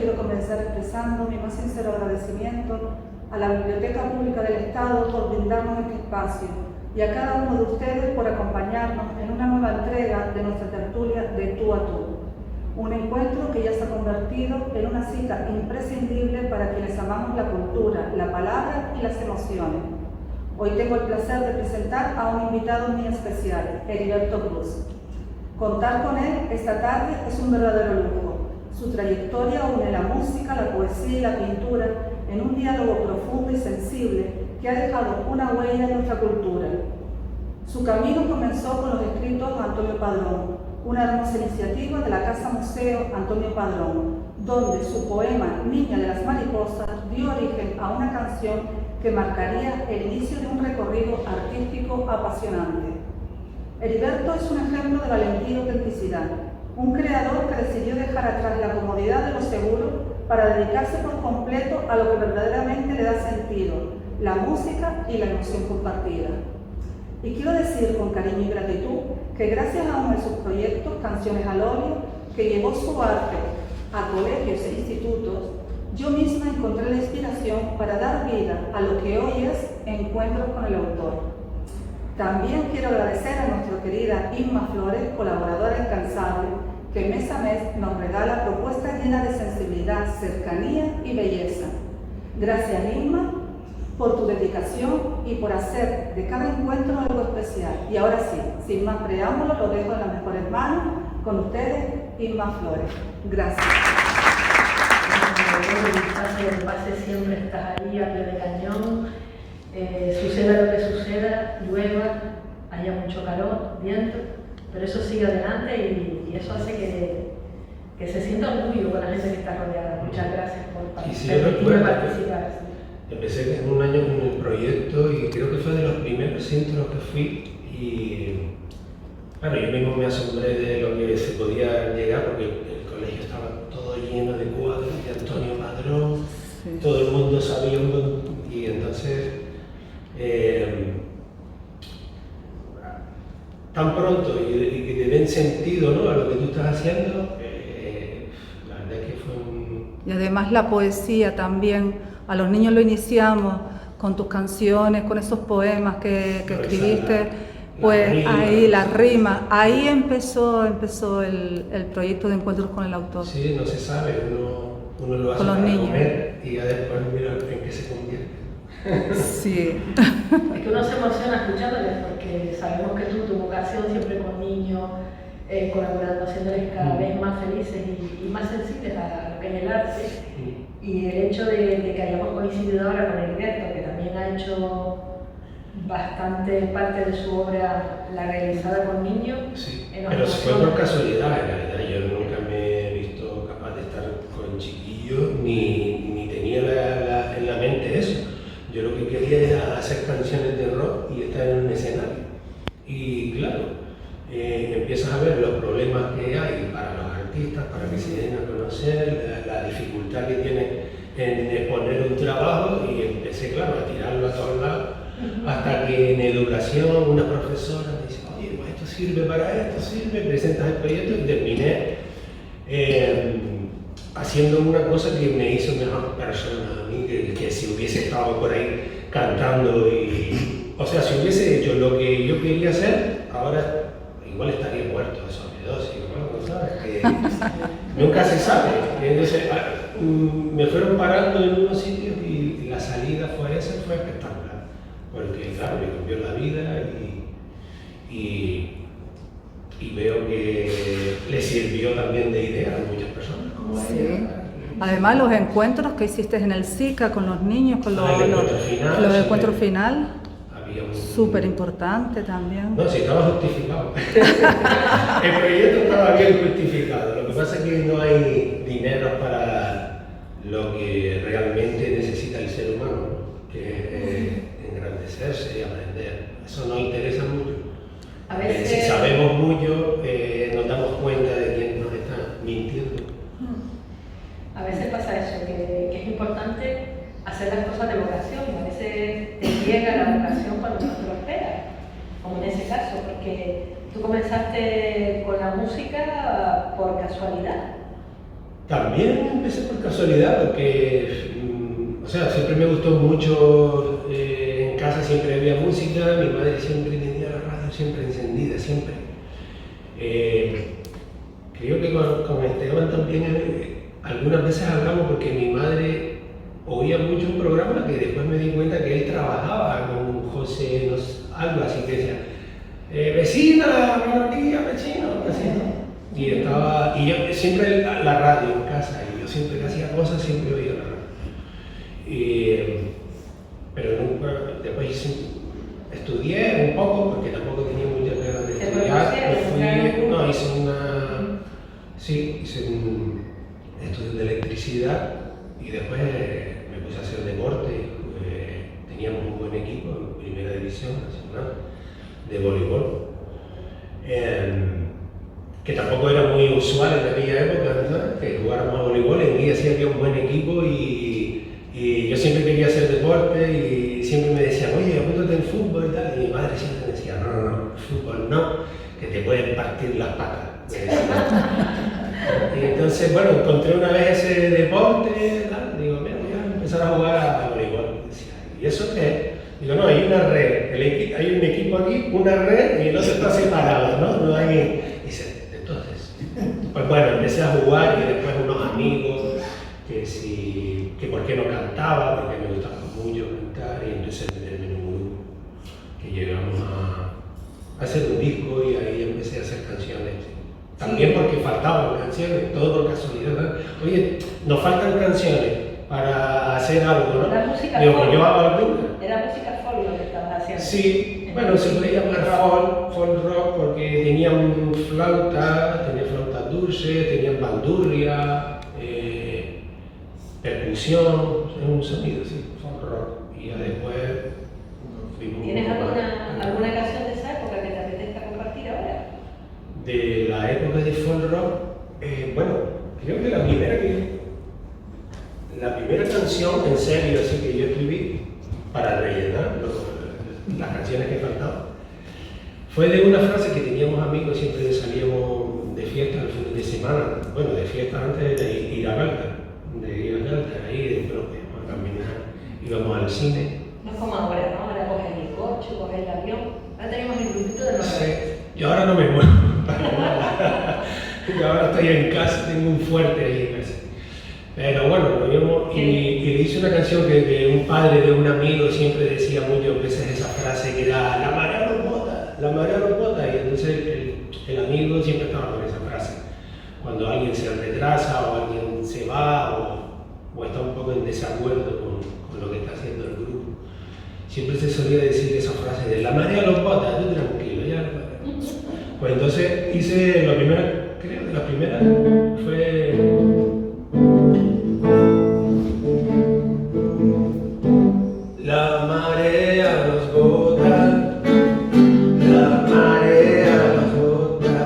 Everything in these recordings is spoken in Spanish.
quiero comenzar expresando mi más sincero agradecimiento a la Biblioteca Pública del Estado por brindarnos este espacio y a cada uno de ustedes por acompañarnos en una nueva entrega de nuestra tertulia de Tú a Tú. Un encuentro que ya se ha convertido en una cita imprescindible para quienes amamos la cultura, la palabra y las emociones. Hoy tengo el placer de presentar a un invitado muy especial, Heriberto Cruz. Contar con él esta tarde es un verdadero lujo. Su trayectoria une la música, la poesía y la pintura en un diálogo profundo y sensible que ha dejado una huella en nuestra cultura. Su camino comenzó con los escritos de Antonio Padrón, una hermosa iniciativa de la Casa Museo Antonio Padrón, donde su poema Niña de las Mariposas dio origen a una canción que marcaría el inicio de un recorrido artístico apasionante. Heriberto es un ejemplo de valentía y autenticidad, un creador que decidió dejar atrás la comodidad de lo seguro para dedicarse por completo a lo que verdaderamente le da sentido, la música y la emoción compartida. Y quiero decir con cariño y gratitud que gracias a uno de sus proyectos, Canciones al óleo, que llevó su arte a colegios e institutos, yo misma encontré la inspiración para dar vida a lo que hoy es Encuentros con el Autor. También quiero agradecer a nuestra querida Inma Flores, colaboradora incansable, que mes a mes nos regala propuestas llenas de sensibilidad, cercanía y belleza. Gracias, Inma, por tu dedicación y por hacer de cada encuentro algo especial. Y ahora sí, sin más preámbulos, lo dejo en las mejores manos con ustedes, Inma Flores. Gracias. El pase siempre estás ahí, a pie de cañón. Suceda lo que suceda, llueva, haya mucho calor, viento, pero eso sigue adelante y eso hace que se sienta orgullo con la gente que está rodeada. Muchas gracias por participar. Empecé en un año con el proyecto y creo que fue de los primeros centros que fui y bueno, yo mismo me asombré de lo que se podía llegar porque el colegio estaba todo lleno de cuadros de Antonio Padrón, sí. Todo el mundo sabía y entonces tan pronto y que te den sentido, ¿no?, a lo que tú estás haciendo, la verdad es que fue un... Y además la poesía también, a los niños lo iniciamos con tus canciones, con esos poemas que escribiste, pues ahí la rima, ahí empezó el proyecto de Encuentros con el Autor. Sí, no se sabe, uno lo hace con los para niños. Comer y ya después mira en qué se convierte. Sí. Es que uno se emociona escuchándoles porque sabemos que tu vocación siempre con niños, colaborando, haciéndoles cada vez más felices y más sensibles a lo que es el arte. Y el hecho de que hayamos coincidido ahora con Heriberto, que también ha hecho bastante parte de su obra la realizada con niños. Sí, pero fue por casualidad en realidad. Yo nunca me he visto capaz de estar con chiquillos ni tenía en la mente eso. Yo lo que quería era hacer canciones de rock y estar en un escenario. Y claro, empiezas a ver los problemas que hay para los artistas, para que se den a conocer, la dificultad que tiene en exponer un trabajo y empecé, claro, a tirarlo a todos lados. Hasta que en educación una profesora me dice, oye, pues esto sirve para esto, sirve, presentas el proyecto y terminé haciendo una cosa que me hizo mejor persona a mí, que si hubiese estado por ahí cantando o sea, si hubiese hecho lo que yo quería hacer, ahora igual estaría muerto de sobredosis, ¿no? ¿Sabes? Que nunca se sabe. Entonces, me fueron parando en unos sitios y la salida fue espectacular, porque claro, me cambió la vida y veo que le sirvió también de idea a muchas personas como a ella. Además, los encuentros que hiciste en el SICA con los niños, con los encuentros final, súper importante también. No, sí, estaba justificado. El proyecto estaba bien justificado. Lo que pasa es que no hay dinero para lo que realmente necesita el ser humano, ¿no? Que es engrandecerse y aprender. Eso nos interesa mucho. A veces... Si sabemos mucho, nos damos cuenta de quién nos está mintiendo. A veces pasa eso, que es importante hacer las cosas de vocación. A veces te llega la vocación cuando no te lo esperas, como en ese caso, porque tú comenzaste con la música por casualidad. También empecé por casualidad, porque, o sea, siempre me gustó mucho, en casa siempre había música, mi madre siempre tenía la radio siempre encendida, siempre. Creo que con Esteban también algunas veces hablamos porque mi madre oía mucho un programa que después me di cuenta que él trabajaba con José, no sé, algo así que decía, vecina, buenos días, vecino, así, ¿no? Y yo siempre la radio en casa, y yo siempre que hacía cosas siempre oía la radio. Pero nunca, después estudié un poco, porque tampoco tenía muchas ganas de estudiar. Hice un estudio de electricidad y después me puse a hacer deporte. Teníamos un buen equipo en primera división nacional de voleibol. Que tampoco era muy usual en aquella época, ¿no? Que jugáramos a voleibol. En día sí había un buen equipo y yo siempre quería hacer deporte y siempre me decían, oye, apúntate en fútbol y tal. Y mi madre siempre me decía, no, fútbol no, que te pueden partir las patas. Y entonces, bueno, encontré una vez ese deporte, tal, digo, mira, voy a empezar a jugar a voleibol. Decía, ¿y eso qué es? Digo, no, hay una red, hay un equipo aquí, una red y el otro está separado, ¿no? No hay... Dice, entonces, pues bueno, empecé a jugar y después unos amigos que por qué no cantaba, porque me gustaba mucho cantar y empecé a meterme en un grupo que llegamos a hacer un disco y ahí empecé a hacer canciones. También porque faltaban canciones, todo por casualidad, ¿no? Oye, nos faltan canciones para hacer algo, ¿no? La música digo, folk. pues yo hago alguna. Era música folk lo que estabas haciendo. Sí, bueno, se puede llamar folk rock porque tenían flauta dulce, tenían bandurria, percusión, es un sonido, sí, folk rock. Y ya después nos fuimos. ¿Tienes alguna canción de esa época que te apetezca compartir ahora? De la época de folk rock, bueno, creo que la primera canción en serio así que yo escribí para rellenar las canciones que faltaban fue de una frase que teníamos amigos, siempre salíamos de fiesta el fin de semana, bueno, de fiesta antes de ir a Galta, ahí de propio, a caminar, íbamos al cine. No es como ahora, ¿no? Ahora coges el coche, coges el avión, ahora tenemos el grupito de los Yo ahora no me muevo para nada. Yo ahora estoy en casa, tengo un fuerte ahí en casa. Pero bueno, lo vimos y le hice una canción que un padre de un amigo siempre decía muchas veces esa frase que era la marea nos bota, y entonces el amigo siempre estaba con esa frase. Cuando alguien se retrasa o alguien se va o está un poco en desacuerdo con lo que está haciendo el grupo, siempre se solía decir esa frase de la marea nos bota, tú tranquilo, ya. Pues entonces hice la primera fue... La marea nos bota, la marea nos bota,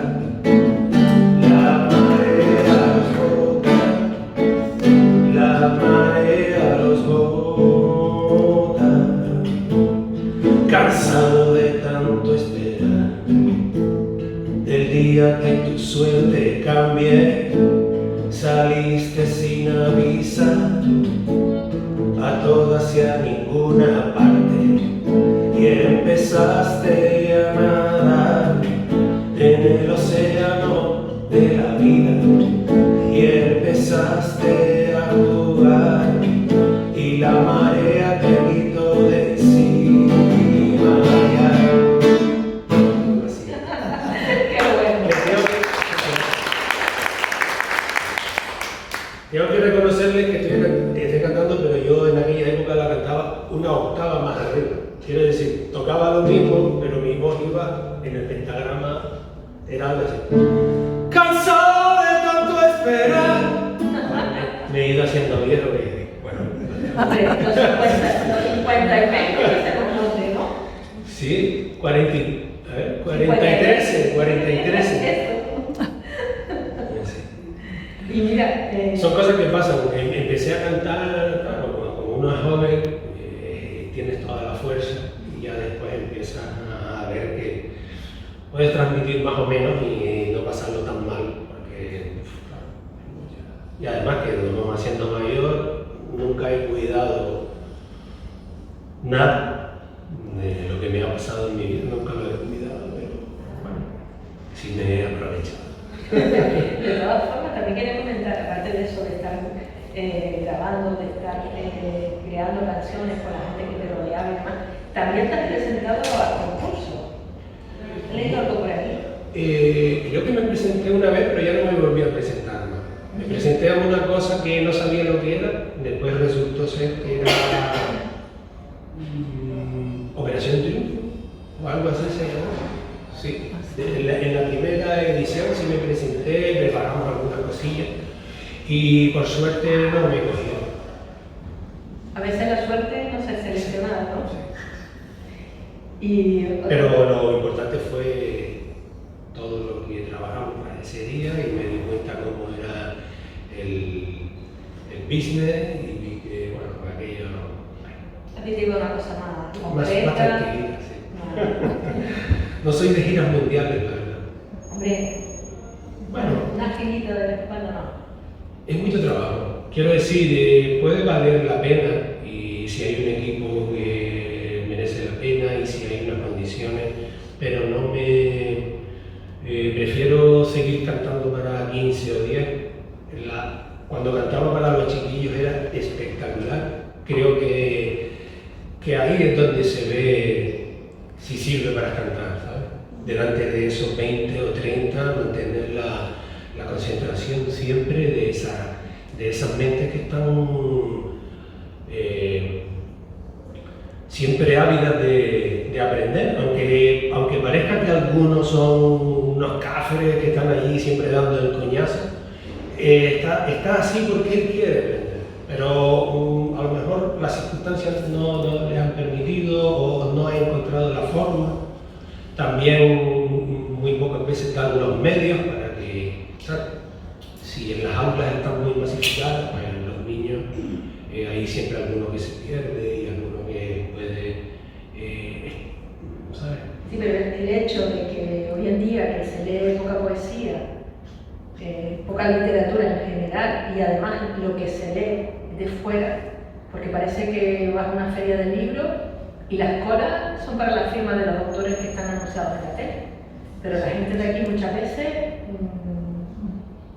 la marea nos bota, la marea nos bota. Cansado de tanto esperar, del día que tu suerte cambie, saliste sin avisar a todas y a ninguna parte y empezaste a nadar en el océano de la vida y empezaste a jugar y la marea te quitó de encima. Qué bueno. Tengo que reconocerle que estoy cantando, pero yo en aquella época la cantaba una octava más arriba. Quiero decir, tocaba lo mismo, pero mi voz iba en el pentagrama, era algo así. Cansado de tanto esperar. Me he ido haciendo viejo que, bueno. Hombre, los 50 y 20, que se conoce, ¿no? Sí, 43. Y mira, son cosas que pasan. Empecé a cantar, claro, como uno es joven, tienes toda la fuerza y ya después empiezas a ver que puedes transmitir más o menos y no pasarlo tan mal, porque claro, Y además que nos vamos haciendo mayor, nunca he cuidado nada de lo que me ha pasado en mi vida, nunca lo he cuidado, pero bueno, sí me he aprovechado. De todas formas, también quería comentar, aparte de eso, de estar grabando, de estar creando canciones con la gente que te rodeaba y demás, también te has presentado a concursos. ¿Has leído algo por ahí? Creo que me presenté una vez, pero ya no me volví a presentar más. Me presenté a una cosa que no sabía lo que era, después resultó ser que era Operación Triunfo, o algo así se llamó. Sí. En la primera edición sí me presenté, preparamos algunas cosillas y por suerte no me cogieron. A veces la suerte no se selecciona, ¿no? Sí. Pero lo importante fue todo lo que trabajamos para ese día y me di cuenta cómo era el business y vi que, bueno, aquello no. A ti te digo una cosa más concreta. Más tranquila, sí. No soy de giras mundiales, la verdad. Hombre, bueno, una girita de vez en cuando no. Es mucho trabajo. Quiero decir, puede valer la pena y si hay un equipo que merece la pena y si hay unas condiciones, pero no me... prefiero seguir cantando para 15 o 10. Cuando cantaba para los chiquillos era espectacular. Creo que ahí es donde se ve si sirve para cantar, ¿sabes? Delante de esos 20 o 30, mantener la concentración siempre de esas mentes que están siempre ávidas de aprender, aunque parezca que algunos son unos cáceres que están allí siempre dando el coñazo, está así porque él quiere aprender, pero a lo mejor las circunstancias no le han permitido o no ha encontrado la forma. También muy pocas veces dan los medios para que, ¿sabes? Si en las aulas están muy masificadas, pues los niños, hay siempre alguno que se pierde y alguno que puede, ¿sabes? Sí, pero el hecho de que hoy en día que se lee poca poesía, poca literatura en general y además lo que se lee de fuera, porque parece que vas a una feria de libros y las colas son para las firmas de los autores que están anunciados en la tele, pero la gente de aquí muchas veces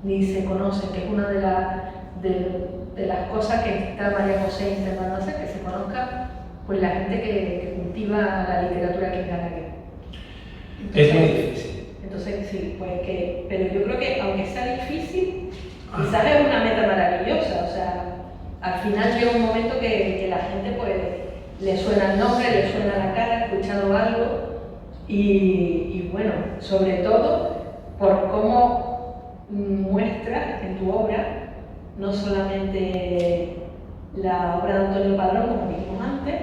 ni se conoce, que es una de las cosas que está María José intentando hacer, que se conozca pues la gente que cultiva la literatura que gana aquí. Es muy difícil. Entonces sí, pues pero yo creo que aunque sea difícil, quizás es una meta maravillosa, o sea, al final llega un momento que la gente pues le suena el nombre, le suena la cara, ha escuchado algo y bueno, sobre todo por cómo muestras en tu obra no solamente la obra de Antonio Padrón, como dijimos antes,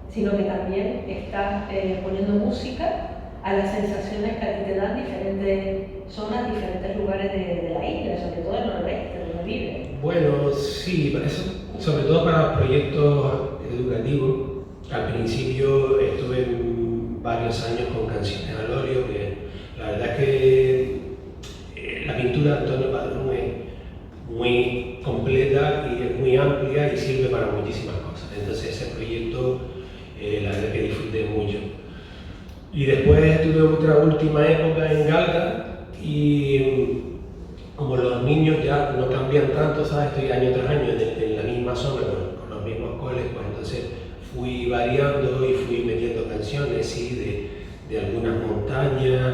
sino que también estás poniendo música a las sensaciones que a ti te dan diferentes zonas, diferentes lugares de la isla, sobre todo el noroeste, donde vives. Bueno, sí, para eso, sobre todo para proyectos educativos. Al principio estuve varios años con Canciones al óleo, que la verdad es que la pintura de Antonio Padrón es muy completa y es muy amplia y sirve para muchísimas cosas. Entonces ese proyecto la verdad que disfruté mucho. Y después tuve otra última época en Galga y como los niños ya no cambian tanto, ¿sabes? Estoy año tras año en la misma zona con los mismos coles, pues entonces fui variando y fui metiendo canciones, sí, de algunas montañas,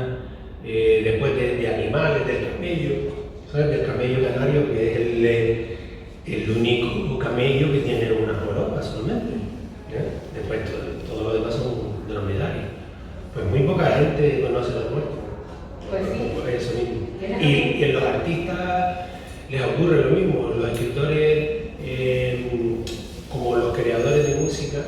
después de animales, del camello, ¿sabes? Del camello canario, que es el único camello que tiene una joroba solamente. Después todo lo demás son dromedarios. Pues muy poca gente conoce la muerte. Pues sí. Por eso mismo. Y en los artistas les ocurre lo mismo. Los escritores, como los creadores de música,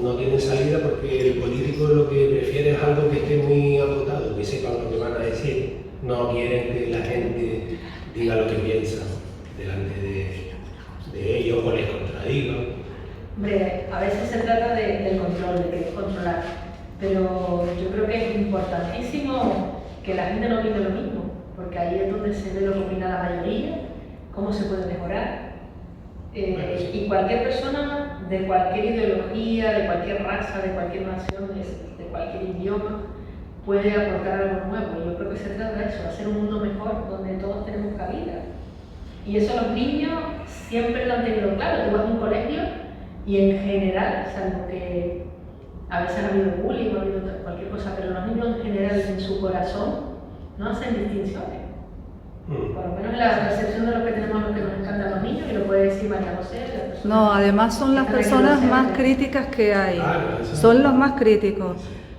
no tienen salida porque el político lo que prefiere es algo que esté muy agotado, que sepan lo que van a decir. No quieren que la gente diga lo que piensa delante de ellos o les contradiga. Hombre, a veces se trata del control, de querer controlar, pero yo creo que es importantísimo que la gente no opine lo mismo, porque ahí es donde se ve lo que opina la mayoría cómo se puede mejorar. Bueno, sí. Y cualquier persona de cualquier ideología, de cualquier raza, de cualquier nación, de cualquier idioma, puede aportar algo nuevo. Yo creo que se trata de eso, hacer un mundo mejor donde todos tenemos cabida. Y eso los niños siempre lo han tenido claro. Tú vas a un colegio y en general, salvo que a veces ha habido bullying, ha habido cualquier cosa, pero los niños en general en su corazón no hacen distinciones. Por lo menos la percepción de lo que tenemos, lo que nos encantan los niños, y lo puede decir María José. No, además son las personas más críticas que hay. Son los más críticos.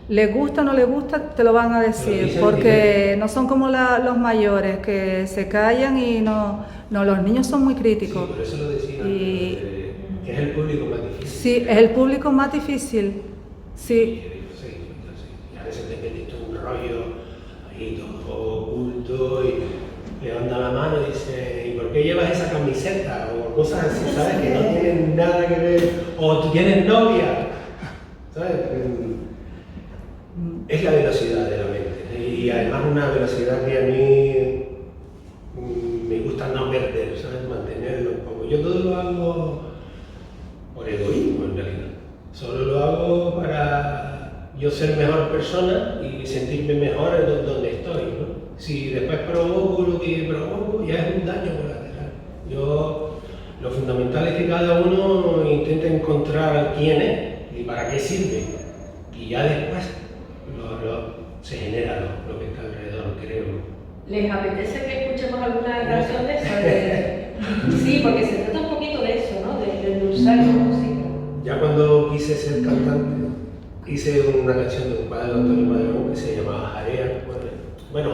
Les gusta o no les gusta, te lo van a decir, porque no son como los mayores que se callan y no, los niños son muy críticos. Sí, por eso lo decía, que es el público más difícil. Sí, es el público más difícil, sí. Y a veces te metes un rollo ahí todo oculto y levanta la mano y dice, ¿y por qué llevas esa camiseta? O cosas así, ¿sabes? Que no tienen nada que ver. O tú tienes novia, ¿sabes? Es la velocidad de la mente. Y además una velocidad que a mí me gusta no perder, ¿sabes? Mantenerlo un poco. Yo todo lo hago por egoísmo en realidad. Solo lo hago para yo ser mejor persona y sentirme mejor en donde estoy, ¿no? Si después provoco lo que provoco, ya es un daño colateral. Lo fundamental es que cada uno intente encontrar quién es y para qué sirve. Y ya después se genera lo que está alrededor, creo. ¿Les apetece que escuchemos alguna canción de eso? Sí, porque se trata un poquito de eso, ¿no? De endulzar la música. Ya cuando quise ser cantante, hice una canción de un cuadro de Antonio Padrón que se llamaba Jarea. Bueno,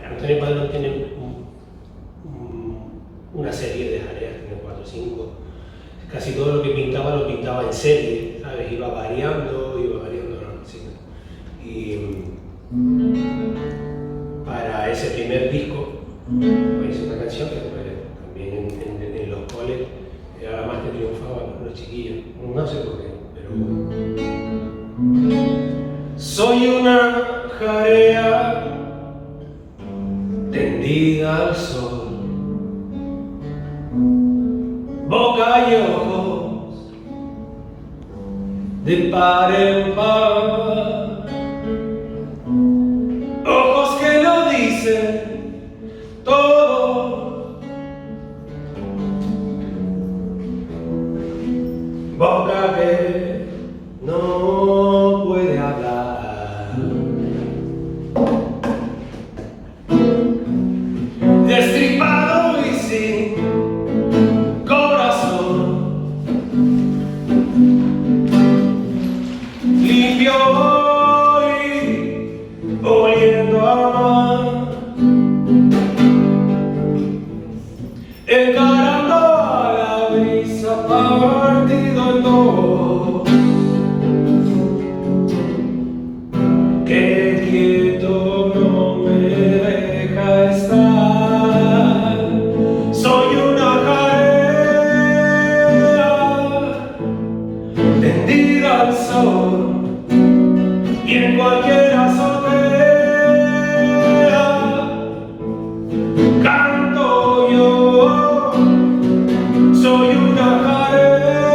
Antonio Padrón tiene una serie de jareas, tiene 4 o 5. Casi todo lo que pintaba lo pintaba en serie, ¿sabes? Iba variando la música. Y para ese primer disco, pues hice una canción que también en los coles era la más que triunfaba con los chiquillos. No sé por qué, pero... Soy una jarea tendida al sol, boca y ojos de par en par, ojos que lo dicen todo, boca que no puede hablar, destripado y sin corazón, limpio y oliendo a mar, encarando a la brisa partido en dos, que quieto no me deja estar. Soy una jarea tendida al sol y en cualquier azotea canto yo. Soy una jarea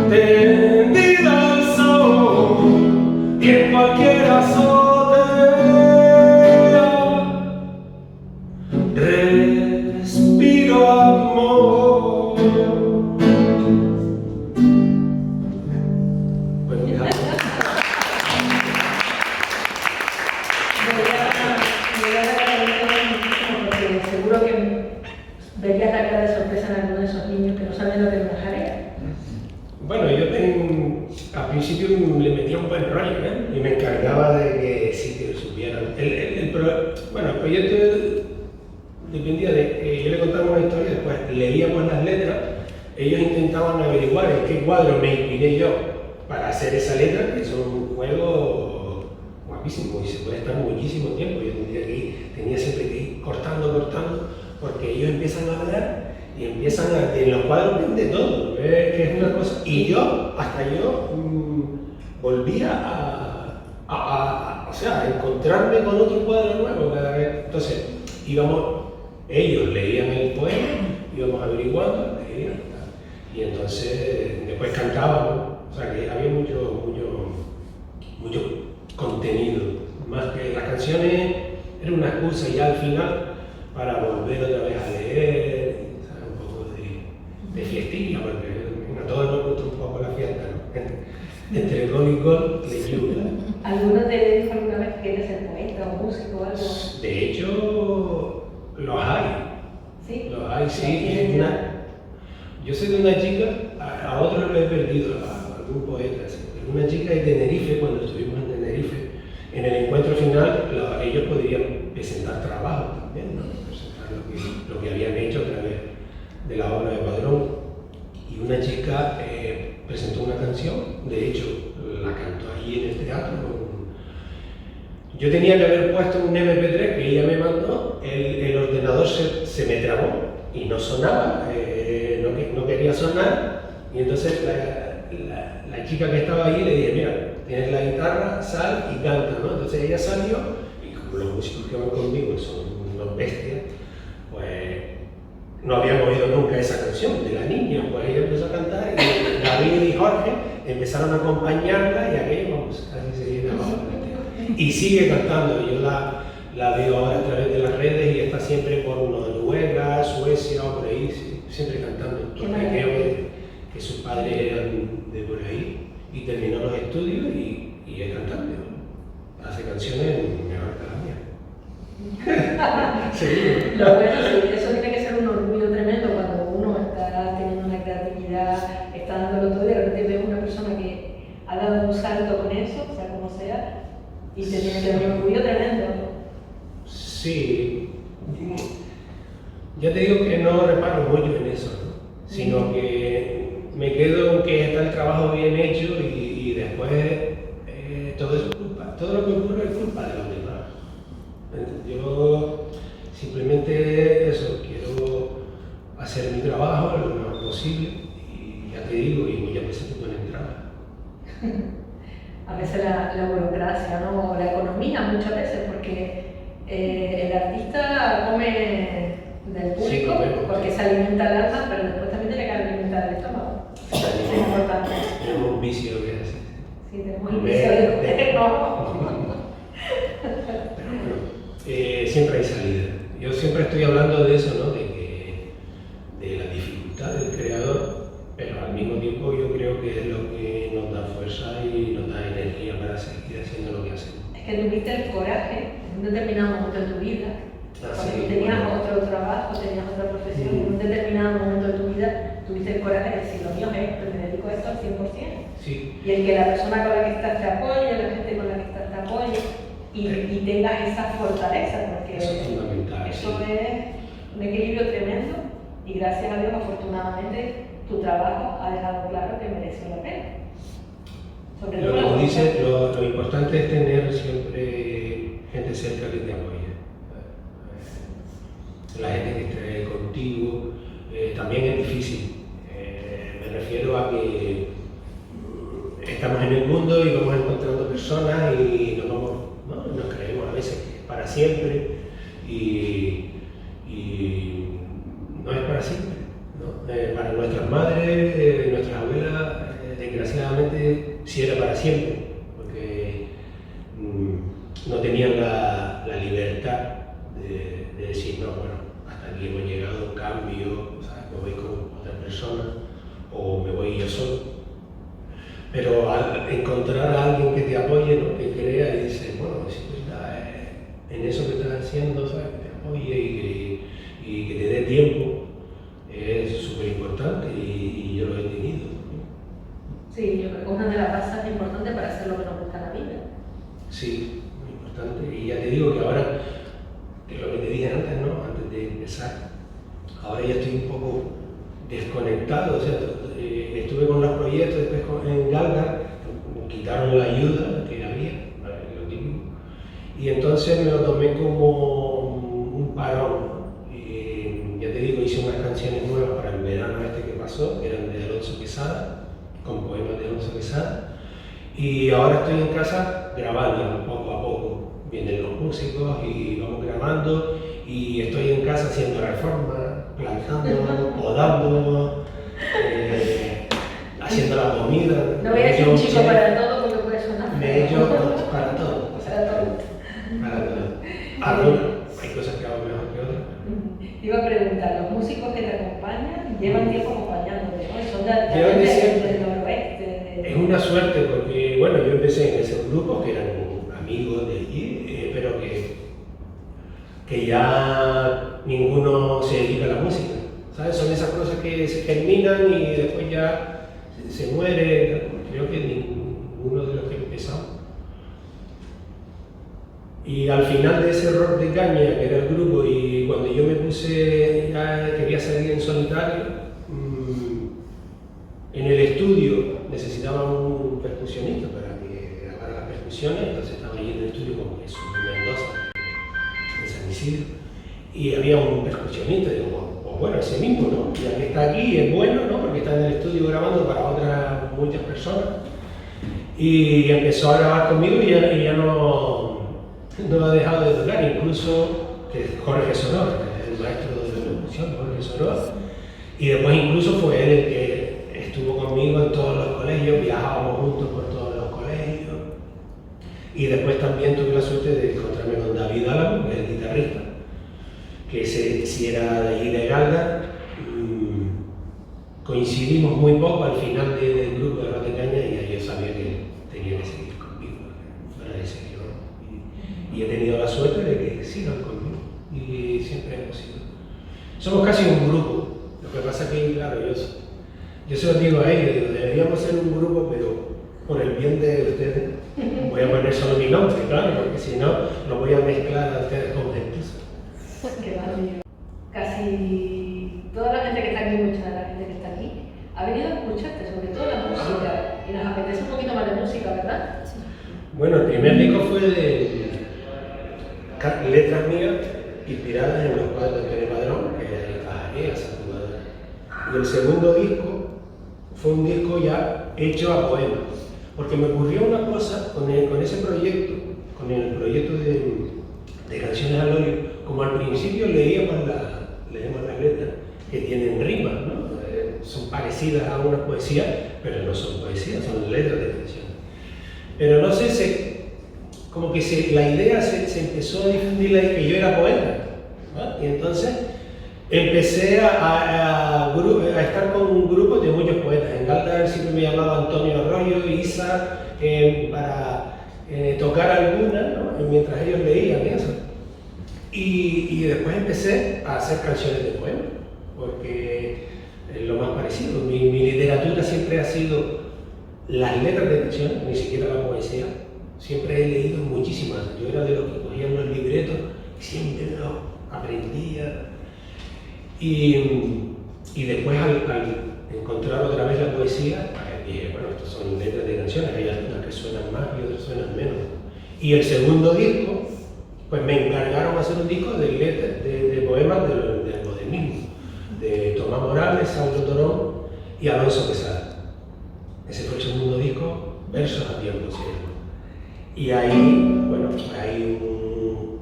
tendida al sol y en cualquier azotea respiro amor. Bueno, ya. Voy a agradecer muchísimo porque seguro que vería la cara de sorpresa en alguno de esos niños que no saben lo que es una jarea. Bueno, yo al principio le metía un buen rollo, ¿eh? Y me encargaba de que sí que lo supieran. Bueno, el proyecto dependía de que yo le contaba una historia, después leíamos las letras, ellos intentaban averiguar en qué cuadro me inspiré yo para hacer esa letra, que es un juego guapísimo y se puede estar muchísimo tiempo. Yo tenía siempre que ir cortando, porque ellos empiezan a hablar y empiezan en los cuadros de todo, que es una cosa. Y yo, volvía o sea, a encontrarme con otro cuadro nuevo cada vez. Entonces, ellos leían el poema, íbamos averiguando, leían, y entonces después cantábamos, o sea que había mucho contenido, más que las canciones eran una excusa ya al final para volver otra vez a leer, ¿sabes? Un poco de fiestilla, porque a todos nos gusta un poco la fiesta, ¿no? Entre gol y gol, lectura. ¿Alguno te dijo alguna vez que quería ser poeta o músico o algo? De hecho, los hay. ¿Sí? Los hay, sí. Yo sé de una chica, a otros lo he perdido, a algún poeta, sí. Pero una chica de Tenerife, cuando estuvimos en Tenerife, en el encuentro final, ellos podrían presentar trabajo también, ¿no? Presentar lo que habían hecho a través de la obra de Padrón. Y una chica presentó una canción, de hecho, la cantó allí en el teatro. Yo tenía que haber puesto un MP3 que ella me mandó, el ordenador se me trabó y no sonaba, no quería sonar, y entonces la chica que estaba allí le dije, mira, tienes la guitarra, sal y canta, ¿no? Entonces ella salió, y como los músicos que van conmigo son unos bestias, pues no habían oído nunca esa canción de la niña, pues ella empezó a cantar y David y Jorge empezaron a acompañarla y aquello, vamos, casi se llena abajo. Y sigue cantando, yo la veo ahora a través de las redes y está siempre por Noruega, Suecia o por ahí, siempre cantando. Porque creo que sus padres eran de por ahí y terminó los estudios y es cantante. Hace canciones mejor que la mía. Lo bueno, sí, eso tiene que ser un orgullo tremendo cuando uno está teniendo una creatividad, está dándolo todo y de repente ves una persona que ha dado un salto con eso, sea como sea, y te tiene que dar un orgullo tremendo. Sí, ya te digo que no reparo mucho en eso, ¿no? Sino que me quedo en que está el trabajo bien hecho y después todo eso es culpa, todo lo que ocurre es culpa de los demás. Yo simplemente eso, quiero hacer mi trabajo lo mejor posible y ya te digo, y muchas veces te ponen trabas. A veces la burocracia, ¿no? O la economía muchas veces, porque el artista come del público porque se alimenta el alma, pero después también tiene que alimentar el estómago. Sí, es importante. Tenemos un vicio que es así. Sí, tenemos el vicio de comer, ¿no? Pero bueno, siempre hay salida. Yo siempre estoy hablando de eso, ¿no? De la dificultad del creador, pero al mismo tiempo yo creo que es lo que nos da fuerza y nos da energía para seguir haciendo lo que hacemos. Es que tuviste el coraje en un determinado momento de tu vida, cuando tú tenías otro trabajo, tenías otra profesión, y en un determinado momento de tu vida tuviste el coraje de decir, lo mío es esto, me dedico a esto al 100%. Sí. Y el que la persona con la que estás te apoye, la gente con la que estás te apoye, y tengas esa fortaleza, porque eso es fundamental. Eso sí. es un equilibrio tremendo, y gracias a Dios, afortunadamente, tu trabajo ha dejado claro que mereció la pena. Sobre todo Como dice, lo importante es tener siempre gente cerca que te apoye. La gente que esté contigo también es difícil. Me refiero a que estamos en el mundo y vamos encontrando personas y nos creemos a veces que es para siempre y no es para siempre, ¿no? Para nuestras madres, nuestras abuelas, desgraciadamente sí era para siempre, porque no tenían la libertad de decir, no, bueno, hasta aquí hemos llegado, cambio, ¿sabes? Me voy con otra persona o me voy yo solo. Pero al encontrar a alguien que te apoye, ¿no? Que crea y dice, bueno, si tú estás en eso que estás haciendo, ¿sabes? Que te apoye y que te dé tiempo, es súper importante y yo lo he tenido. Sí, yo creo que una de las bases importantes para hacer lo que nos gusta en la vida. Sí, muy importante. Y ya te digo que ahora, que lo que te dije antes, ¿no? Antes de empezar, ahora ya estoy un poco desconectado, o sea, estuve con los proyectos, después en Galga, me quitaron la ayuda que había, lo típico, y entonces me lo tomé como un parón, ¿no? Y ya te digo, hice unas canciones nuevas para el verano este que pasó, que eran de Alonso Quesada, con poemas de Alonso Quesada, y ahora estoy en casa grabando poco a poco, vienen los músicos y vamos grabando, y estoy en casa haciendo reforma, plantando, podando, haciendo la comida. No voy a decir un chico para todo porque puede sonar. Me he hecho para todo. Para todo. Para todo. Hay cosas que hago mejor que otras. Te iba a preguntar, los músicos que te acompañan llevan tiempo acompañándote, ¿no? Son Llevan de siempre. del noroeste. Es una suerte porque, bueno, yo empecé en esos grupos que eran amigos de allí, pero que ya ninguno se dedica a la música, ¿sabes? Son esas cosas que se terminan y después ya se muere. Creo que ninguno de los que empezamos. Y al final de ese rock de caña, que era el grupo, y cuando yo me puse, ya quería salir en solitario, en el estudio necesitaba un percusionista para que grabara las percusiones, entonces estaba ahí en el estudio con Jesús Mendoza, de San Isidro, y había un percusionista, y digo, pues bueno, ese mismo, ¿no? Ya que está aquí es bueno, ¿no? Porque está en el estudio grabando para otras muchas personas. Y empezó a grabar conmigo y ya no ha dejado de tocar, incluso que Jorge Sonor, el maestro de la percusión, Jorge Sonor, y después incluso fue él el que estuvo conmigo en todos los colegios, viajábamos juntos por todos los colegios, y después también tuve la suerte de encontrarme con David Álamo, que es el guitarrista, que si era de allí de Galda. Coincidimos muy poco al final del grupo de Rock de Caña y ya yo sabía que tenía que seguir conmigo, fuera de serio. Y he tenido la suerte de que sigan conmigo y siempre hemos sido. Somos casi un grupo, lo que pasa es que, claro, yo se lo digo a ellos, digo, deberíamos ser un grupo, pero por el bien de ustedes voy a poner solo mi nombre, claro, porque si no, lo voy a mezclar a ustedes con gentuza. Qué vale. Casi toda la gente que está aquí, mucha de la gente que está aquí, ha venido a escucharte, sobre todo la música, y nos apetece un poquito más de música, ¿verdad? Sí. Bueno, el primer disco fue de letras mías inspiradas en los cuadros de Pere Padrón, que es Pajarera, San Jugador. Y el segundo disco fue un disco ya hecho a poemas, porque me ocurrió una cosa con ese proyecto, con el proyecto de Canciones al Óleo. Como al principio leemos las letras que tienen rimas, ¿no? Son parecidas a una poesía, pero no son poesías, son letras de canciones. Pero no sé, como que la idea se empezó a difundir ahí que yo era poeta, ¿no? Y entonces empecé a estar con un grupo de muchos poetas. En Galda siempre me llamaba Antonio Arroyo, Isa, para tocar alguna, ¿no? Mientras ellos leían eso. Y después empecé a hacer canciones de poemas, porque es lo más parecido. Mi literatura siempre ha sido las letras de canciones, ni siquiera la poesía. Siempre he leído muchísimas. Yo era de los que cogían los libretos y siempre los aprendía. Y después al encontrar otra vez la poesía, dije, bueno, estas son letras de canciones, hay algunas que suenan más y otras suenan menos. Y el segundo disco, pues me encargaron hacer un disco de poemas del modernismo, de Tomás Morales, Saulo Torón y Alonso Quesada. Ese fue el segundo disco, Versos a tiempo se llama. Y ahí, bueno, hay un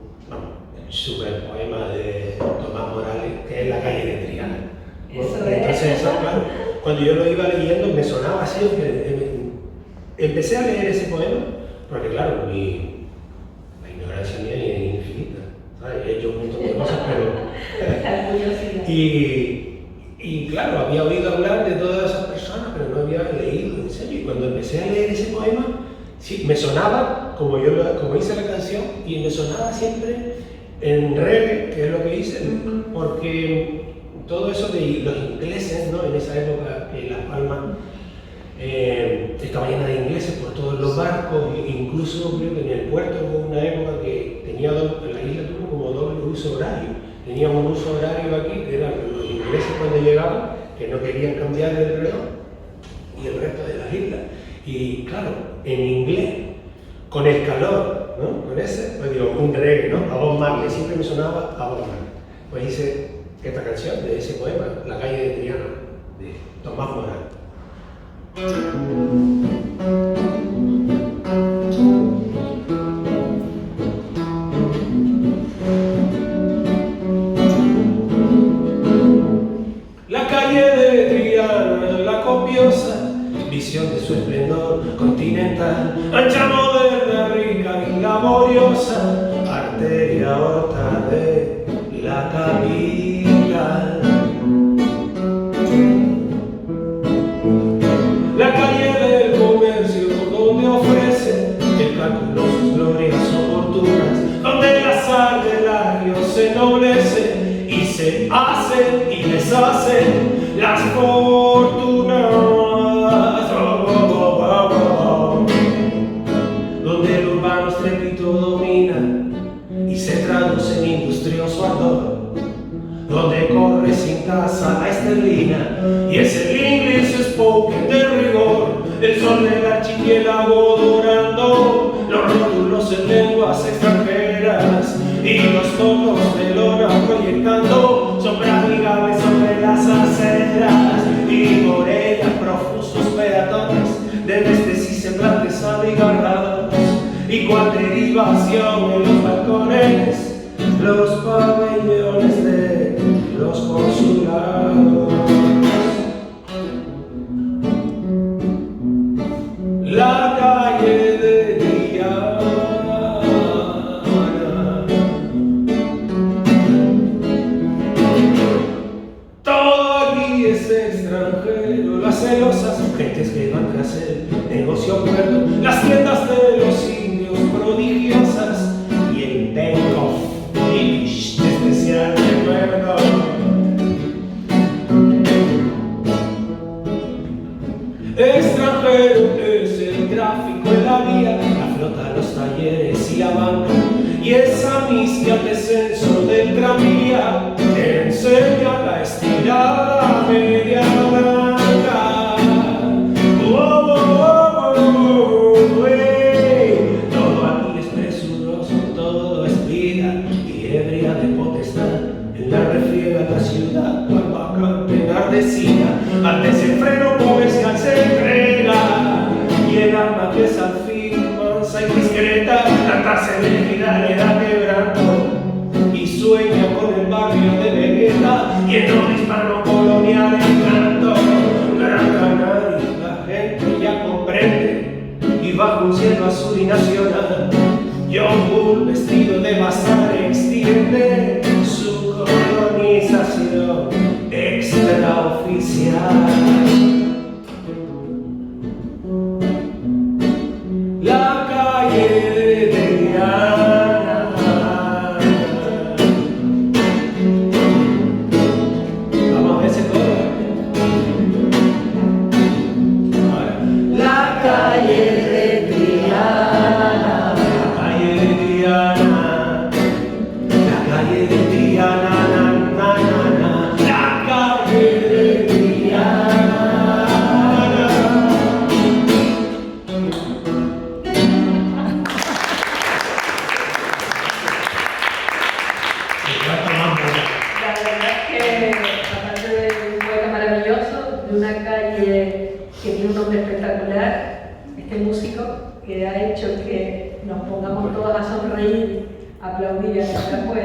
super poema de Tomás Morales, que es La calle de Triana. Entonces, eso, claro, cuando yo lo iba leyendo me sonaba siempre. Empecé a leer ese poema, porque claro, la ignorancia mía es infinita, ¿sabes? He hecho un montón de cosas, pero... y claro, había oído hablar de todas esas personas, pero no había leído, en serio. Y cuando empecé a leer ese poema, sí, me sonaba, como hice la canción, y me sonaba siempre en reggae, que es lo que hice, porque todo eso de los ingleses, ¿no? En esa época, Las Palmas estaba llena de ingleses por todos los barcos, incluso creo que en el puerto hubo una época que tenía la isla tuvo como doble uso horario. Teníamos un uso horario aquí, que eran los ingleses cuando llegaban, que no querían cambiar el reloj, y el resto de las islas. Y claro, en inglés, con el calor, ¿no? Con ese, pues digo, un reggae, ¿no? A Bob Marley, siempre me sonaba a Bob Marley. Pues hice esta canción de ese poema, La calle de Triana, de Tomás Morales. peligrosa arteria aorta de la capital. La calle del comercio donde ofrece el cálculo sus glorias oportunas, donde el azar del barrio se ennoblece y se hacen y deshacen las fortunas. Donde el urbano estrépito domina y se traduce en industrioso ardor, donde corre sin casa la esterlina y es el inglés spoken de rigor, el sol del archipiélago dorando los rótulos en lenguas extranjeras y los tonos de lona proyectando sombras amigables sobre las aceras, y por ellas profusos peatones de vestes y semblantes abigarrados, y cual derivación en los balcones los pabellones de los consulados. La calle de Diana, todo aquí es extranjero, las celosas gentes que van tras el negocio puerto, las tiendas de los indios prodigiosas y el Bank of English de especial recuerdo. Extranjero es el tráfico en la vía, la flota, los talleres y la banca, y esa misma descenso del tranvía te enseña la estirada media blanca. Todo aquí es presuroso, todo es vida y ebria de potestad. En la refriega la ciudad, cual vacante enardecida, al desenfreno comercial se entrega, y el alma que es al fin mansa y discreta, la tasa de equidad le da quebranto, y sueña con el barrio de Vegeta, lleno de hispano colonial encanto. Gran Canaria, la gente ya comprende, y bajo un cielo azul y nacional, John Bull vestido de bazar extiende su colonización extraoficial. La calle de Diana, vamos a ver ese coro. La calle de Diana, la calle de Diana, la calle de Diana, na, na, na, la calle de Diana. La verdad es que, aparte de un poeta maravilloso, de una calle que tiene un nombre espectacular, este músico que ha hecho que nos pongamos todos a sonreír, a aplaudir y a cantar, pues.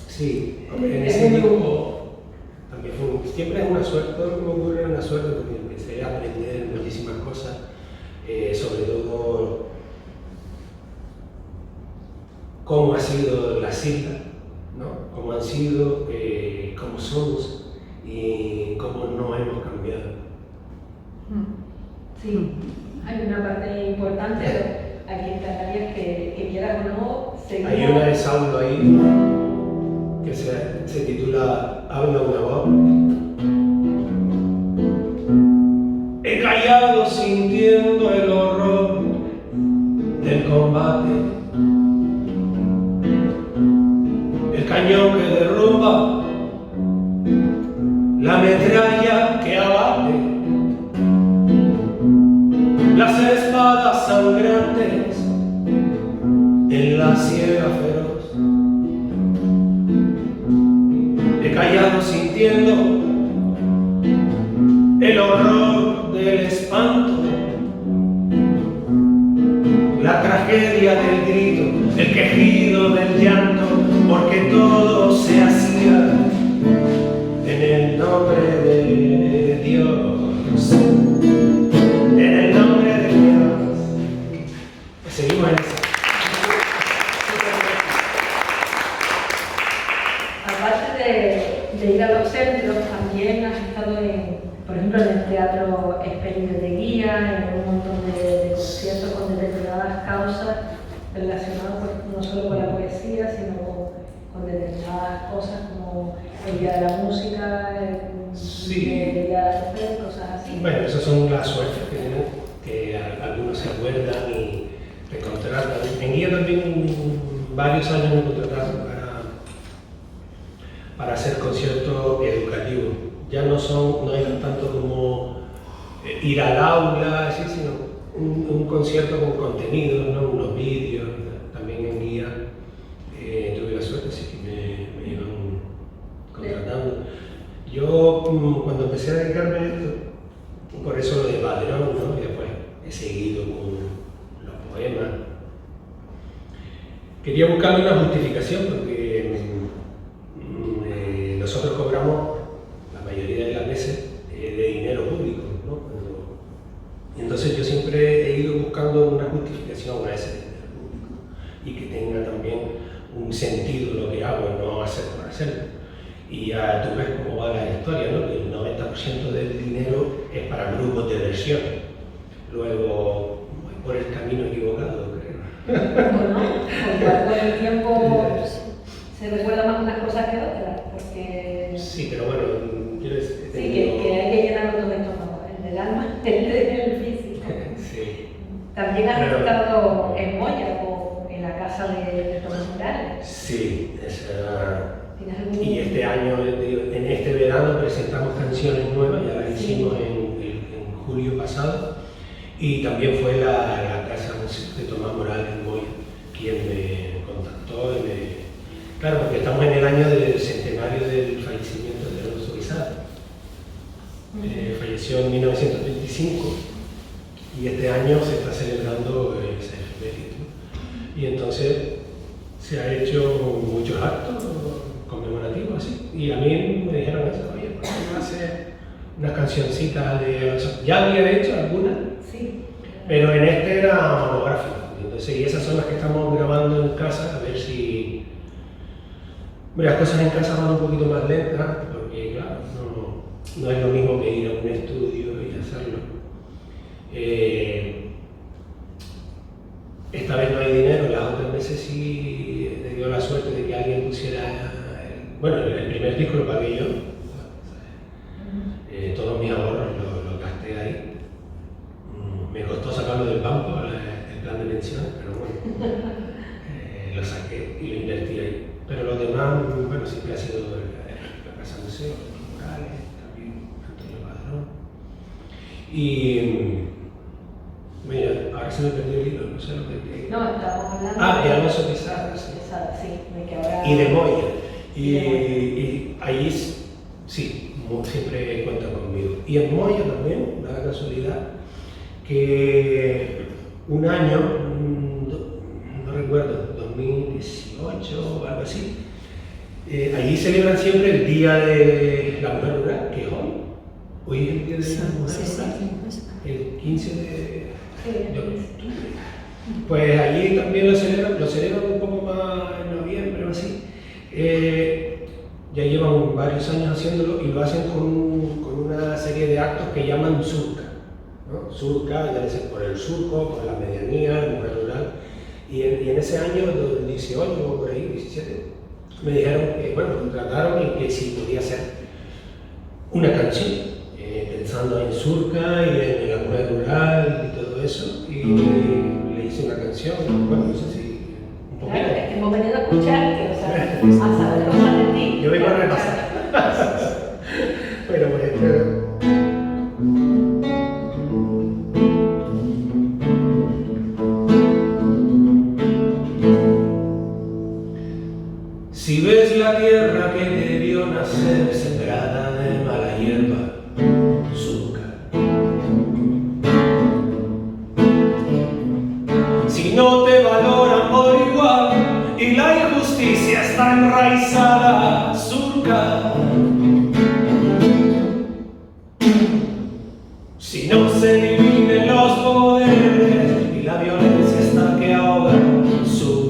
Sí, en ese disco también siempre es una suerte, todo lo que me ocurre es una suerte porque empecé a aprender muchísimas cosas, sobre todo cómo ha sido la sigla, ¿no? Cómo han sido, cómo somos y cómo no hemos cambiado. Sí, hay una parte importante aquí en Canarias que quieras o no, seguimos. Hay una de Saulo ahí que se titula Habla una voz. He callado sintiendo el horror del combate, el cañón que derrumba, la metralla que abate, las espadas sangrantes en la sierra feroz. He callado sintiendo el horror del espanto, la tragedia del grito, el quejido del llanto, porque todo se hacía en el nombre de Dios. En el nombre de Dios. Seguimos en eso. de ir a los centros, también has estado por ejemplo, en el Teatro Espelillo de Guía, en un montón de conciertos con determinadas causas relacionadas pues, no solo con la poesía, sino con determinadas cosas como el Día de la Música, Sí. el Día de la Mujer, cosas así. Bueno, esas son las suertes que tienen, que algunos se acuerdan y te contratan. En Guía también varios años me contrataron para hacer conciertos educativos. Ya no es tanto como ir al aula, así, sino un concierto con contenido, ¿no? Unos vídeos, también en Guía. Tuve la suerte, sí que me iban contratando. Yo cuando empecé a dedicarme a esto, por eso lo de Padrón, ¿no? Y después he seguido con los poemas. Quería buscarle una justificación porque nosotros cobramos la mayoría de las veces de dinero público, ¿no? Y entonces yo siempre he ido buscando una justificación a ese dinero público y que tenga también un sentido lo que hago, no hacer por hacerlo. Y ya tú ves cómo va la historia, ¿no? Que el 90% del dinero es para grupos de versión. Luego voy por el camino equivocado, creo. Bueno, con el tiempo se recuerda más unas cosas que otras, porque... Sí, pero bueno, quiero decir... Sí, que hay que llenar los dos estómagos, el del alma y el físico. Sí. También has estado en Moya, en la casa de Tomás Morales. Sí, esa... ¿Tienes algún... Y este año, en este verano, presentamos canciones nuevas, ya las hicimos en julio pasado. Y también fue la casa de Tomás Morales en Moya quien me contactó y me... Claro, porque estamos en el año del centenario del fallecimiento de Alonso Guisado. Falleció en 1925 y este año se está celebrando esa efeméride. Y entonces se ha hecho muchos actos conmemorativos así. Y a mí me dijeron eso, oye, ¿por qué no hacer unas cancioncitas de Alonso? Ya había hecho algunas, sí, pero en este era monográfico. Entonces, y esas son las que estamos grabando en casa, a ver si... Las cosas en casa van un poquito más lentas, porque claro, no es lo mismo que ir a un estudio y hacerlo. Esta vez no hay dinero, las otras veces sí me dio la suerte de que alguien pusiera... Bueno, el primer disco lo pagué yo, todos mis ahorros los gasté ahí. Me costó sacarlo del banco, el plan de pensiones, pero bueno, lo saqué y lo invertí ahí. Pero lo demás, bueno, siempre ha sido la Casa Museo, Morales, también Antonio Padrón. Y mira, ahora se me perdió el hilo, no sé lo que te... No, estábamos hablando de Alonso Pizarro, sí. Sí, de que ahora... Y de Moya. Y ahí sí, siempre cuentan conmigo. Y en Moya también, da la casualidad, que un año, no recuerdo, 2018 o algo así, allí celebran siempre el Día de la Mujer Rural, que es hoy. Hoy es el Día de la Mujer Rural, el 15 de octubre. Pues allí también lo celebran un poco más en noviembre o así. Ya llevan varios años haciéndolo y lo hacen con una serie de actos que llaman surca, ¿no? Surca, ya dicen por el surco, por la medianía, la mujer rural. Y en ese año, 2018 o por ahí, 17, me dijeron que, bueno, contrataron y que si podía hacer una canción, pensando en surca y en la mujer rural y todo eso. Y le hice una canción, bueno, no sé si un poquito. Claro, es que hemos venido a escucharte, o sea, a saber cosas de ti. Yo vengo a repasar. Bueno, pues si ves la tierra que debió nacer sembrada de mala hierba, surca. Si no te valoran por igual y la injusticia está enraizada, surca. Si no se dividen los poderes y la violencia está que ahoga, surca.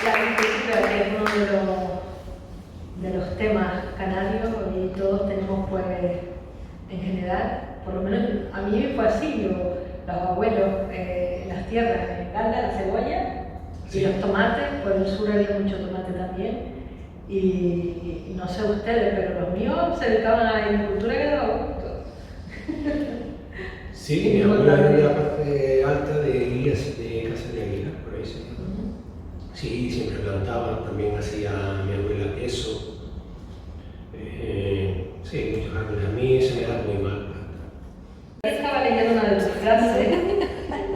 La agricultura, que es uno de los temas canarios, y todos tenemos, pues, en general, por lo menos a mí fue así, los abuelos, las tierras, en Ganda, la cebolla, y los tomates, por el sur había mucho tomate también, y no sé ustedes, pero los míos se dedicaban a la agricultura que daba gusto. Sí, mi abuela era de la parte alta de Casa de Aguilar, por ahí se llama. Sí, siempre plantaba, también hacía mi abuela queso. Sí, muchos árboles. A mí se me da muy mal plantar. Estaba leyendo una de tus frases.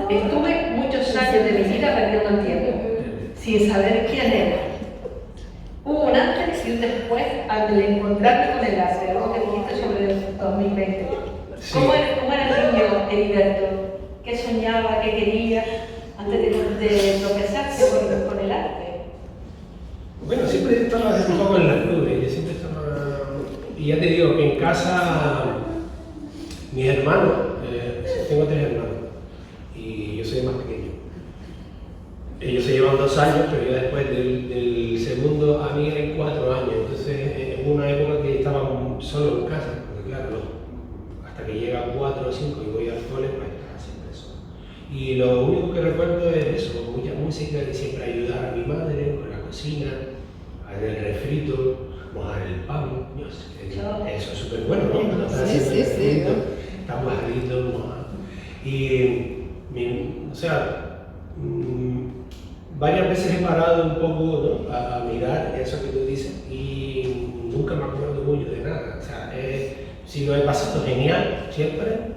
Estuve muchos años de mi vida perdiendo el tiempo, sin saber quién era. Hubo un antes y un después al de encontrarme con el arte, algo que dijiste sobre el 2020. Sí. ¿Cómo era el niño Heriberto? ¿Qué soñaba, qué quería antes de tropezarse con el arte? Bueno, siempre estaba un poco en las nubes, yo siempre estaba... Y ya te digo que en casa, mis hermanos, tengo 3 hermanos, y yo soy el más pequeño. Ellos se llevan 2 años, pero yo después del segundo a mí eran 4 años, entonces en una época que estaba solo en casa, porque claro, hasta que llega a 4 o 5 y voy al cole, pues estaba siempre solo. Y lo único que recuerdo es eso, mucha música, de siempre ayudar a mi madre con la cocina, a hacer el refrito, mojar el pan, yo sé, eso es súper bueno, ¿no? Cuando estás haciendo el refrito, está mojadito, mojado. Y, o sea, varias veces he parado un poco, ¿no? a mirar eso que tú dices y nunca me acuerdo mucho de nada. O sea, sí lo he pasado genial siempre.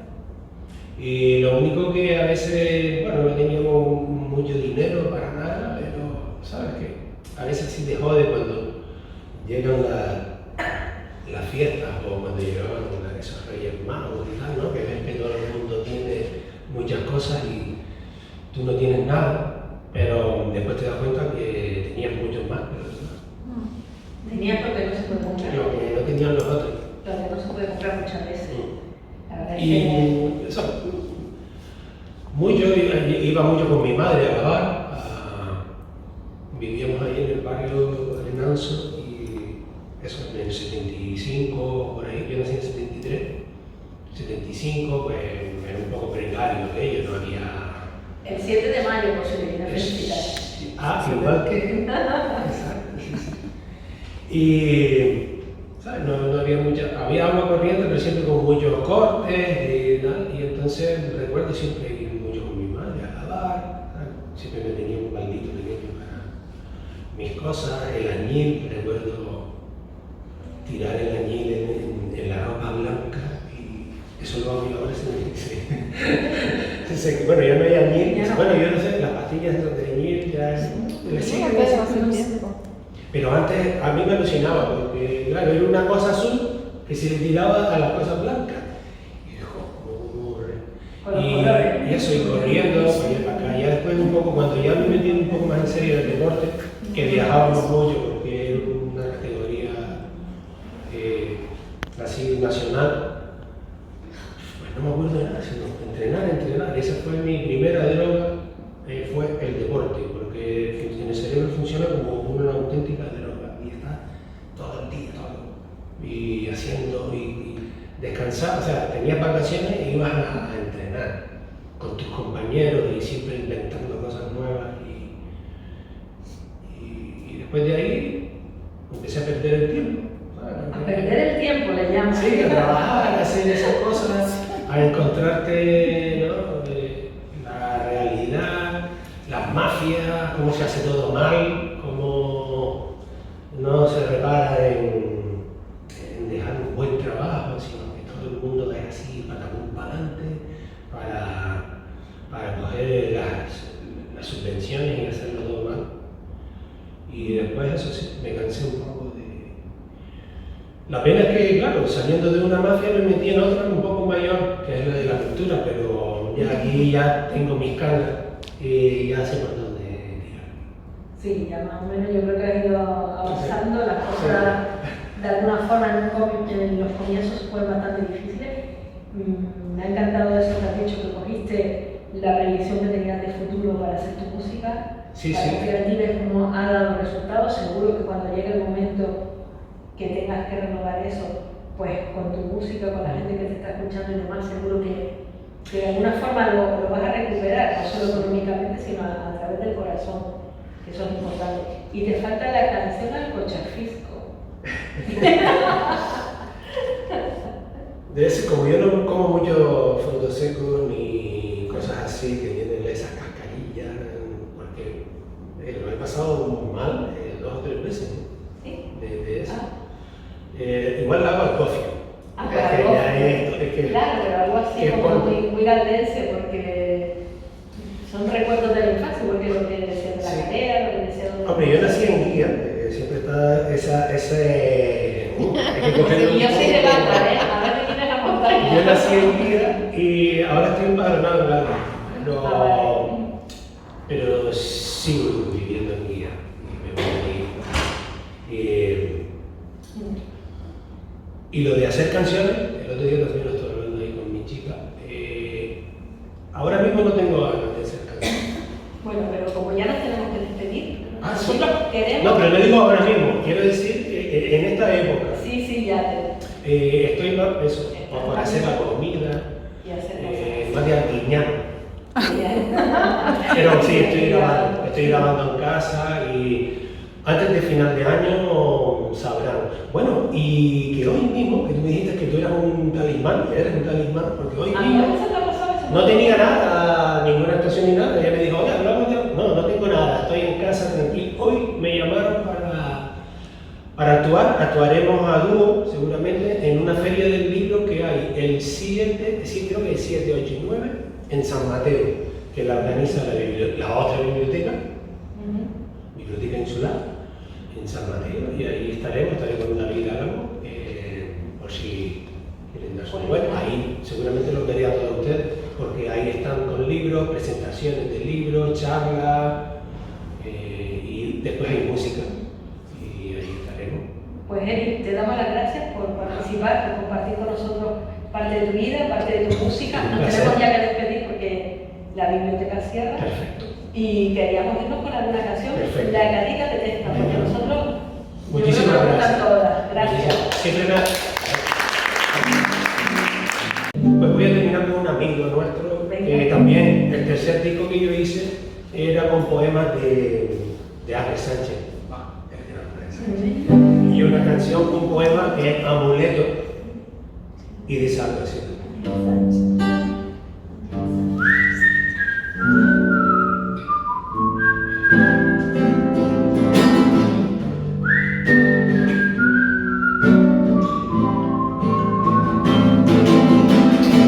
Y lo único que a veces, bueno, no teníamos mucho dinero para nada, pero sabes que a veces sí te jode cuando llegan las fiestas o cuando llegaban esos Reyes Magos y tal, ¿no? Que ves que todo el mundo tiene muchas cosas y tú no tienes nada, pero después te das cuenta que tenías muchos más. Tenías porque no se puede comprar. Lo que no tenían los otros. Lo que no se puede comprar muchas veces. La verdad es Y que... eso, iba mucho con mi madre a lavar. Vivíamos ahí en el barrio Renanzo y eso en el 75, por ahí, yo nací en el 73. 75, pues era un poco precario aquello, no había... El 7 de mayo, por si le viene a felicitar. Igual que... Exacto, sí, sí. Y, ¿sabes? No había mucha... Había agua corriente, pero siempre con muchos cortes y tal. Y entonces recuerdo siempre ir mucho con mi madre a lavar, ¿sabes? Siempre me tenía un baldito pequeño para mis cosas, el añil, recuerdo tirar el añil en la ropa blanca y eso lo hago yo ahora bueno, ya no hay añil, bueno, yo no sé, las pastillas de añil ya pero antes a mí me alucinaba porque claro, era una cosa azul que se le tiraba a las cosas blancas y y eso, y corriendo para allá para acá. Ya después un poco, cuando ya me metí un poco más en serio en el deporte, que viajábamos mucho porque era una categoría así nacional, pues no me acuerdo de nada, sino entrenar. Esa fue mi primera droga, fue el deporte, porque en el cerebro funciona como una auténtica droga y está todo el día, y haciendo y descansar, o sea, tenías vacaciones e ibas a entrenar con tus compañeros y siempre inventando cosas nuevas y después de ahí empecé a perder el tiempo. A perder el tiempo le llaman. Sí, a trabajar, a hacer esas cosas, a encontrarte, ¿no? La realidad, las mafias, cómo se hace todo mal, cómo no se repara en dejar un buen trabajo, sino que todo el mundo es así, patacón para adelante, para coger las subvenciones y hacerlo todo mal. Y después, eso sí, me cansé un poco de... La pena es que, claro, saliendo de una mafia me metí en otra un poco mayor, que es la de la cultura, pero ya aquí ya tengo mis canas y ya sé por dónde tirar. Sí, ya más o menos yo creo que has ido avanzando, las cosas de alguna forma en los comienzos fueron bastante difíciles. Me ha encantado eso que has dicho, que cogiste la previsión que tenías de futuro para hacer tu música, Sí, para sí. confiar en ti, ves cómo ha dado resultados. Seguro que cuando llegue el momento que tengas que renovar eso, pues con tu música, con la gente que te está escuchando y demás, seguro que de alguna forma lo vas a recuperar, no solo económicamente, sino a través del corazón, que eso es importante. Y te falta la canción al cochafisco. De ese, como yo no como mucho frutos secos ni cosas así que tienen esas cascarillas, porque lo he pasado mal 2 o 3 veces, ¿no? ¿Sí? De eso. Ah. Igual hago al cofio. Pero claro, pero algo así como muy galdense, porque son recuerdos de la infancia, porque lo que decía de la carrera, lo que decía de... Hombre, yo nací en Guía, siempre está ese... hay que cogerlo Sí, yo un soy de poco. Banda, ¿eh? A ver me tienes la montaña. Yo nací en Guía y ahora estoy empadronado en Granada, pero sigo viviendo en Guía y me voy y lo de hacer canciones, el otro día también lo estoy hablando ahí con mi chica, ahora mismo no tengo ganas de hacer canciones. Bueno, pero como ya nos tenemos que despedir, Ah, nosotros sí. queremos... No, pero no digo ahora mismo, quiero decir que en esta época Sí, ya te... estoy más eso, para hacer la comida, Y hacer cosas. más de artiñano. Pero sí, estoy grabando en casa y antes de final de año sabrán. Bueno, y que hoy mismo, que tú me dijiste que tú eras un talismán, porque hoy mismo no tenía nada, ninguna actuación ni nada. Ella me dijo, oye, hablamos de... No tengo nada, estoy en casa tranquilo. Hoy me llamaron para actuar, actuaremos a dúo seguramente en una feria del libro que hay el 7, creo que el 7, 8 y 9 en San Mateo, que la organiza la otra biblioteca, Biblioteca Insular, en San Mateo, y ahí estaré con David Álamo, por si quieren dar su vuelta. Ahí seguramente lo veré a todos ustedes, porque ahí están con libros, presentaciones de libros, charlas, y después hay música. Pues Eric, te damos las gracias por participar, por compartir con nosotros parte de tu vida, parte de tu música. Nos tenemos ya que despedir porque la biblioteca cierra. Perfecto. Y queríamos irnos con alguna canción, Perfecto. La Gatita de Testa, porque nosotros muchísimas yo creo que nos gracias. gustan todas. Gracias. Siempre pues voy a terminar con un amigo nuestro, que también el tercer disco que yo hice era con poemas de Ángel Sánchez. Y una canción, un poema que es Amuleto y de salvación.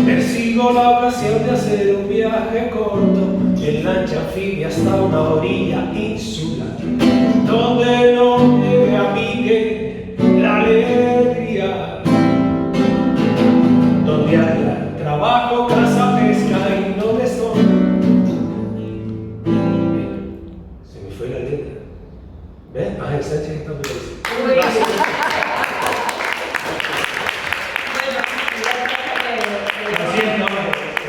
Persigo la ocasión de hacer un viaje corto en lancha anfibia hasta una orilla insular, donde no me apique la alegría, donde haya trabajo, casa, pesca y no estoy. Se me fue la letra. ¿Ves? Ángel Sánchez está por ahí.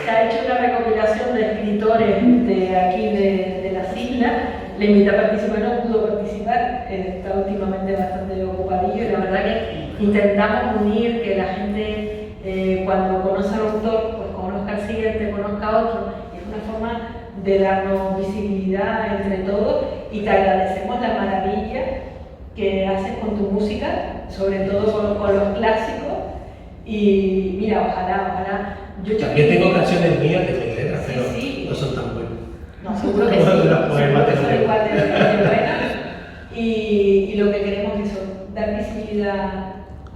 Se ha hecho una recopilación de escritores de aquí de las islas. Le invité a participar, no pudo participar, está últimamente bastante ocupadillo y la verdad que intentamos unir que la gente cuando conoce al autor, pues conozca al siguiente, conozca a otro. Es una forma de darnos visibilidad entre todos y te agradecemos la maravilla que haces con tu música, sobre todo con los clásicos. Y mira, ojalá. También tengo canciones mías de mis letras, Sí, pero sí. no son tan buenas. No, seguro que sí. Los poemas Seguro que de son Lorena. igual de buenas. Y lo que queremos es eso, dar visibilidad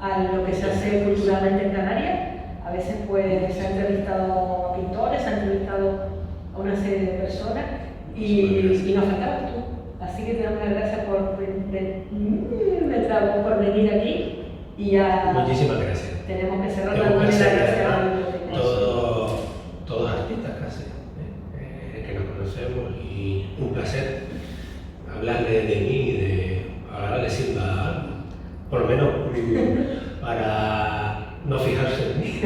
a lo que se hace culturalmente en Canarias. A veces pues se ha entrevistado a pintores, se ha entrevistado a una serie de personas y nos faltabas tú. Así que te damos las gracias por venir aquí. Y ya muchísimas gracias. tenemos que cerrar Es un dándole las placer, gracias a la además, biblioteca. todos artistas casi, que nos conocemos, y un placer hablarle de mí, hablar de Silva, por lo menos para no fijarse en mí.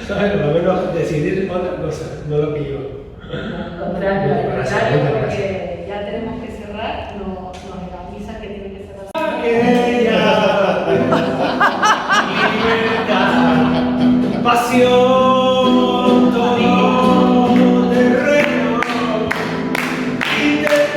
¿Sabes? Por lo menos decidir otra cosa, no lo que yo. Al contrario, Gracias. porque ya tenemos que cerrar, nos avisa que tiene que cerrar. Aquella pasión, todo terreno, interminable.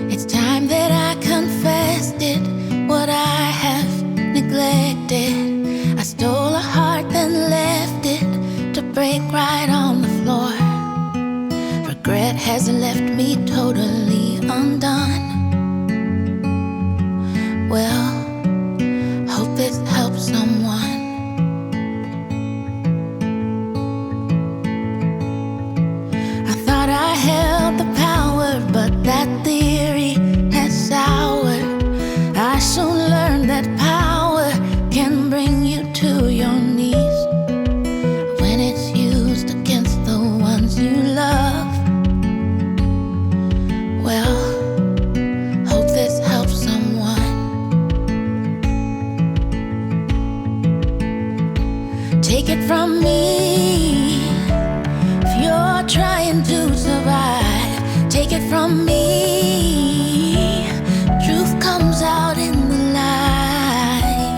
It's time that I confessed it, what I have neglected. I stole a heart and left it to break right on the floor. Regret has left me totally undone. Well, hope this helps someone. I thought I held the power, but that theory has soured. I soon learned that power can bring you to your knees when it's used against the ones you love. Well, hope this helps someone. Take it from me, if you're trying to survive, take it from me. Truth comes out in the light.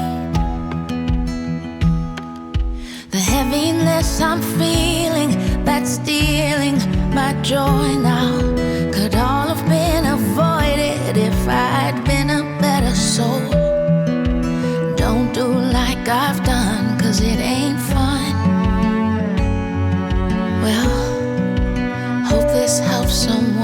The heaviness I'm feeling, that's stealing my joy now, could all have been avoided if I'd been a better soul. Don't do like I've done, 'cause it ain't fun. Well, hope this helps someone.